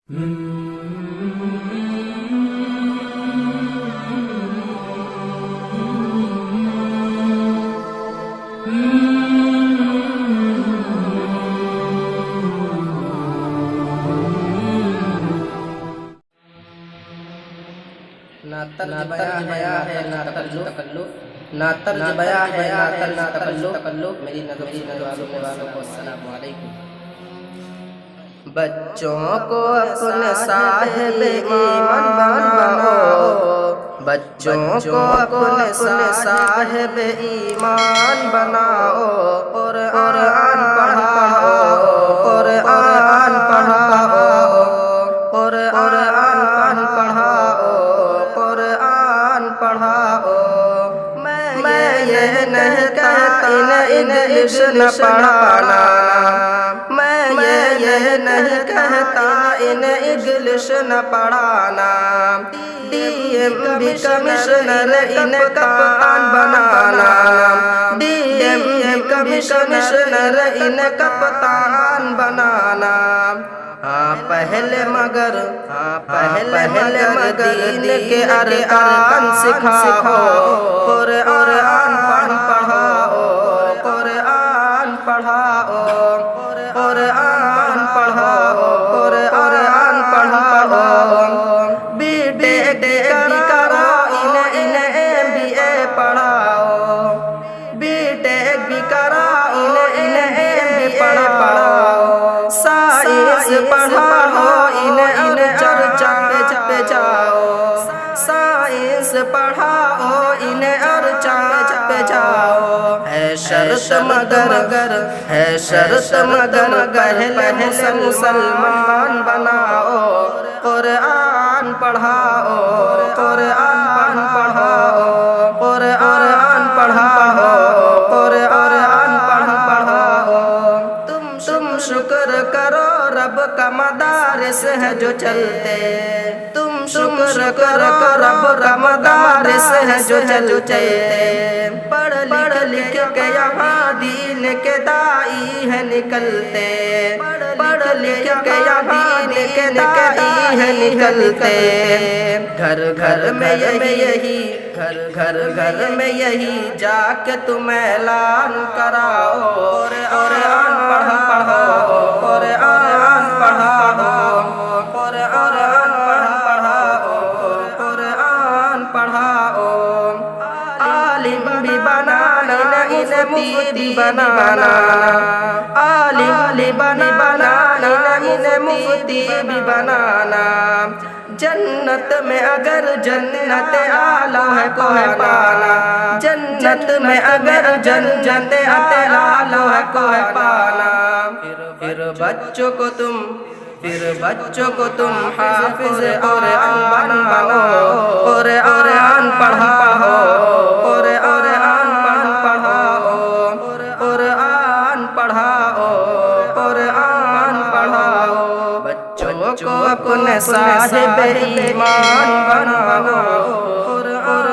نہ طرز بیاں ہے نہ تکلف، نہ طرز بیاں ہے نہ طرز تکلف۔ میری نظر والوں کو السلام علیکم۔ بچوں کو اپنے صاحب ایمان بناؤ، بچوں کو اپنے صاحب ایمان بناؤ، قرآن پڑھاؤ، قرآن پڑھاؤ، قرآن پڑھاؤ، قرآن پڑھاؤ۔ میں یہ نہیں کہتا انگلش نہ پڑھانا، میں یہ نہیں کہتا انگلش نہ پڑھانا، ڈی ایم بھی کمشنر ان کپتان بنانا، ڈی ایم بھی کمشنر ان کپتان بنانا۔ پہلے مگر دین کے ارکان سکھاؤ، قرآن پڑھاؤ، قرآن پڑھاؤ، قرآن پڑھاؤ، قرآن پڑھاؤ۔ بی ٹیک کرو انہیں MBA پڑھاؤ، بی ٹیک بھی کرو انہیں MBA پڑھاؤ۔ سائنس پڑھاؤ انہیں اور چرچا پہ جاؤ، سائنس پڑھاؤ انہیں اور چرچا پہ جاؤ۔ ہے شرط مگر پہلے مسلمان بناؤ، قرآن پڑھاؤ، قرآن پڑھاؤ، قرآن پڑھاؤ، قرآن پڑھاؤ۔ تم شکر کرو رب کا مدارس ہے جو چلتے، تم شکر کرو رب کا مدارس ہے جو چلتے۔ پڑھ لکھ کے یہاں دین کے دائی ہے نکلتے، پڑھ لکھ کے یہاں دین کے دائی ہے نکلتے۔ گھر گھر میں یہی جا کے تم اعلان کراؤ، قرآن پڑھاؤ، قرآن پڑھاؤ، قرآن پڑھاؤ، قرآن پڑھاؤ۔ عالم بھی بنانا انہیں مفتی بھی بنانا، عالم بھی بنانا انہیں مفتی بھی بنانا۔ جنت میں اگر جنت اعلیٰ ہے کوئی پانا، جنت میں اگر جنت اعلیٰ ہے کوئی پانا۔ پھر بچوں کو تم حافظ قرآن بناؤ، قرآن پڑھاؤ، قرآن پڑھاؤ، قرآن پڑھاؤ، قرآن پڑھاؤ۔ بچوں کو اپنے صاحب ایمان بناؤ، قرآن